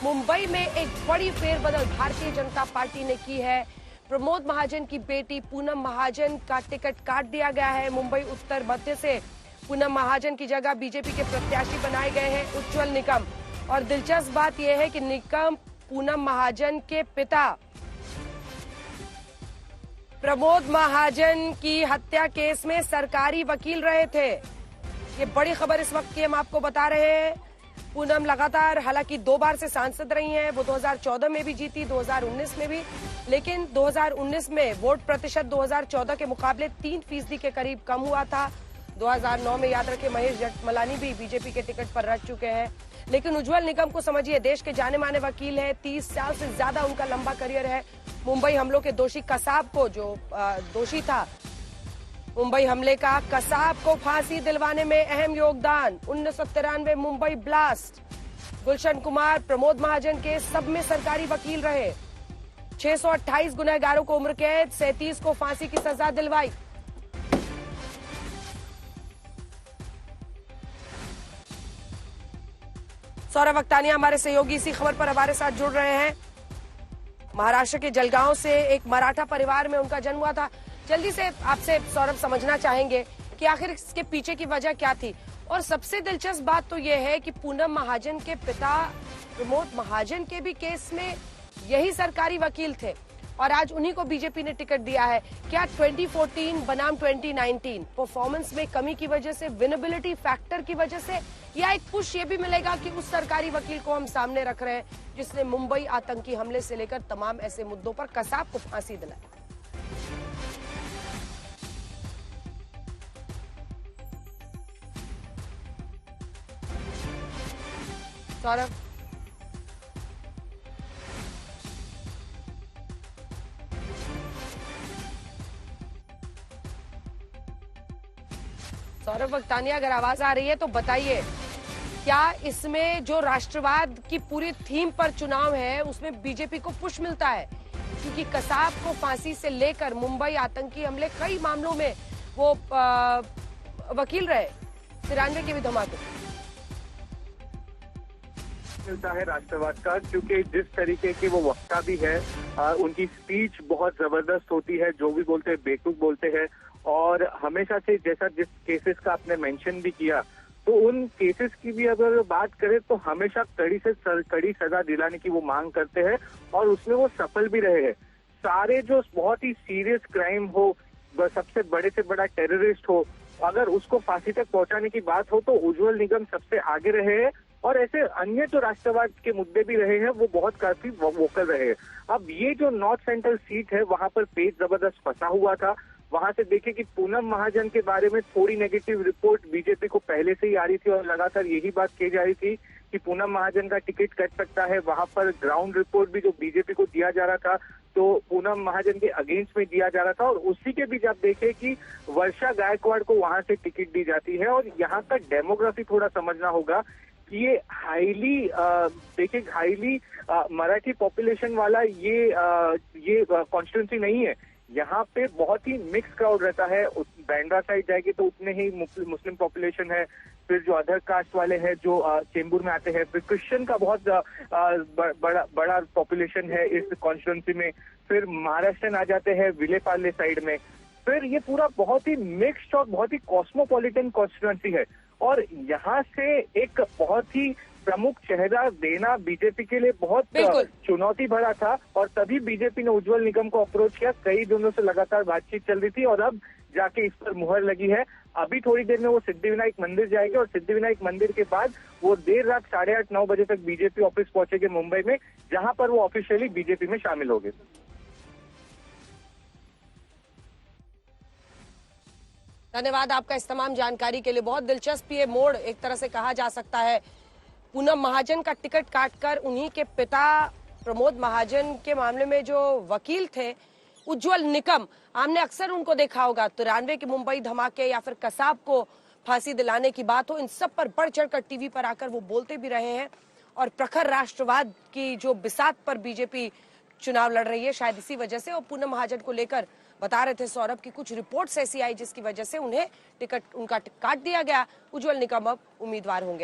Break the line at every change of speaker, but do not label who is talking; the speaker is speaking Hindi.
मुंबई में एक बड़ी फेरबदल भारतीय जनता पार्टी ने की है। प्रमोद महाजन की बेटी पूनम महाजन का टिकट काट दिया गया है। मुंबई उत्तर मध्य से पूनम महाजन की जगह बीजेपी के प्रत्याशी बनाए गए हैं उज्जवल निकम। और दिलचस्प बात यह है कि निकम पूनम महाजन के पिता प्रमोद महाजन की हत्या केस में सरकारी वकील रहे थे। ये बड़ी खबर इस वक्त की हम आपको बता रहे हैं। पूनम लगातार हालांकि 2 बार से सांसद रही हैं। वो 2014 में भी जीती, 2019 में भी, लेकिन 2019 में वोट प्रतिशत 2014 के मुकाबले 3% के करीब कम हुआ था। 2009 में याद रखें महेश जेठमलानी भी बीजेपी के टिकट पर रह चुके हैं। लेकिन उज्जवल निकम को समझिए, देश के जाने माने वकील है, 30 साल से ज्यादा उनका लंबा करियर है। मुंबई हमलों के दोषी कसाब को, जो दोषी था मुंबई हमले का, कसाब को फांसी दिलवाने में अहम योगदान। 1993 मुंबई ब्लास्ट, गुलशन कुमार प्रमोद महाजन के सब में सरकारी वकील रहे। 628 गुनहगारों को उम्र कैद, 37 को फांसी की सजा दिलवाई। सौरभ वक्तानिया हमारे सहयोगी इसी खबर पर हमारे साथ जुड़ रहे हैं। महाराष्ट्र के जलगांव से एक मराठा परिवार में उनका जन्म हुआ था। जल्दी से आपसे सौरभ समझना चाहेंगे कि आखिर इसके पीछे की वजह क्या थी। और सबसे दिलचस्प बात तो यह है कि पूनम महाजन के पिता प्रमोद महाजन के भी केस में यही सरकारी वकील थे और आज उन्हीं को बीजेपी ने टिकट दिया है। क्या 2014 बनाम 2019 परफॉर्मेंस में कमी की वजह से, विनेबिलिटी फैक्टर की वजह से, या एक पुश ये भी मिलेगा कि उस सरकारी वकील को हम सामने रख रहे हैं जिसने मुंबई आतंकी हमले से लेकर तमाम ऐसे मुद्दों पर कसाब को फांसी दिलाई? सौरभ, सौरभ वक्तानिया अगर आवाज आ रही है तो बताइए, क्या इसमें जो राष्ट्रवाद की पूरी थीम पर चुनाव है उसमें बीजेपी को पुश मिलता है? क्योंकि कसाब को फांसी से लेकर मुंबई आतंकी हमले, कई मामलों में वो वकील रहे। 93 के भी धमाके
मिलता है राष्ट्रवाद का, क्योंकि जिस तरीके की वो वक्ता भी है, उनकी स्पीच बहुत जबरदस्त होती है, जो भी बोलते हैं बेतुक बोलते हैं। और हमेशा से, जैसा जिस केसेस का आपने मेंशन भी किया, तो उन केसेस की भी अगर बात करें तो हमेशा कड़ी से कड़ी सजा दिलाने की वो मांग करते हैं और उसमें वो सफल भी रहे हैं। सारे जो बहुत ही सीरियस क्राइम हो, सबसे बड़े से बड़ा टेररिस्ट हो, अगर उसको फांसी तक पहुंचाने की बात हो तो उज्जवल निगम सबसे आगे रहे हैं। और ऐसे अन्य जो राष्ट्रवाद के मुद्दे भी रहे हैं वो बहुत काफी वोकल रहे हैं। अब ये जो नॉर्थ सेंट्रल सीट है, वहां पर पेच जबरदस्त फंसा हुआ था। वहां से देखे कि पूनम महाजन के बारे में थोड़ी नेगेटिव रिपोर्ट बीजेपी को पहले से ही आ रही थी और लगातार यही बात की जा रही थी कि पूनम महाजन का टिकट कट सकता है। वहां पर ग्राउंड रिपोर्ट भी जो बीजेपी को दिया जा रहा था तो पूनम महाजन के अगेंस्ट में दिया जा रहा था। और उसी के बीच आप देखें कि वर्षा गायकवाड़ को वहां से टिकट दी जाती है। और यहाँ का डेमोग्राफी थोड़ा समझना होगा कि ये हाईली मराठी पॉपुलेशन वाला ये कॉन्स्टिट्यूंसी नहीं है। यहाँ पे बहुत ही मिक्स क्राउड रहता है। बैंड्रा साइड जाएगी तो उतने ही मुस्लिम पॉपुलेशन है, फिर जो अदर कास्ट वाले हैं जो चेंबूर में आते हैं, फिर क्रिश्चियन का बहुत बड़ा पॉपुलेशन है इस कॉन्स्टिट्यूंसी में, फिर महाराष्ट्रन आ जाते हैं विलेपार्ले साइड में। फिर ये पूरा बहुत ही मिक्स्ड और बहुत ही कॉस्मोपॉलिटन कॉन्स्टिट्यूंसी है। और यहाँ से एक बहुत ही प्रमुख चेहरा देना बीजेपी के लिए बहुत चुनौती भरा था। और तभी बीजेपी ने उज्जवल निगम को अप्रोच किया। कई दिनों से लगातार बातचीत चल रही थी और अब जाके इस पर मुहर लगी है। अभी थोड़ी देर में वो सिद्धिविनायक मंदिर जाएंगे और सिद्धिविनायक मंदिर के बाद वो देर रात 8:30-9 बजे तक बीजेपी ऑफिस पहुंचेंगे मुंबई में, जहां पर वो ऑफिशियली बीजेपी में शामिल होंगे।
धन्यवाद आपका इस तमाम जानकारी के लिए। बहुत दिलचस्प ये मोड़ एक तरह से कहा जा सकता है। पूनम महाजन का टिकट काटकर उन्हीं के पिता प्रमोद महाजन के मामले में जो वकील थे उज्जवल निकम, हमने अक्सर उनको देखा होगा 93 के मुंबई धमाके या फिर कसाब को फांसी दिलाने की बात हो, इन सब पर बढ़ चढ़कर टीवी पर आकर वो बोलते भी रहे हैं। और प्रखर राष्ट्रवाद की जो बिसात पर बीजेपी चुनाव लड़ रही है, शायद इसी वजह से। और पूनम महाजन को लेकर बता रहे थे सौरभ की कुछ रिपोर्ट्स ऐसी आई जिसकी वजह से उन्हें टिकट उनका काट दिया गया। उज्जवल निकम अब उम्मीदवार होंगे।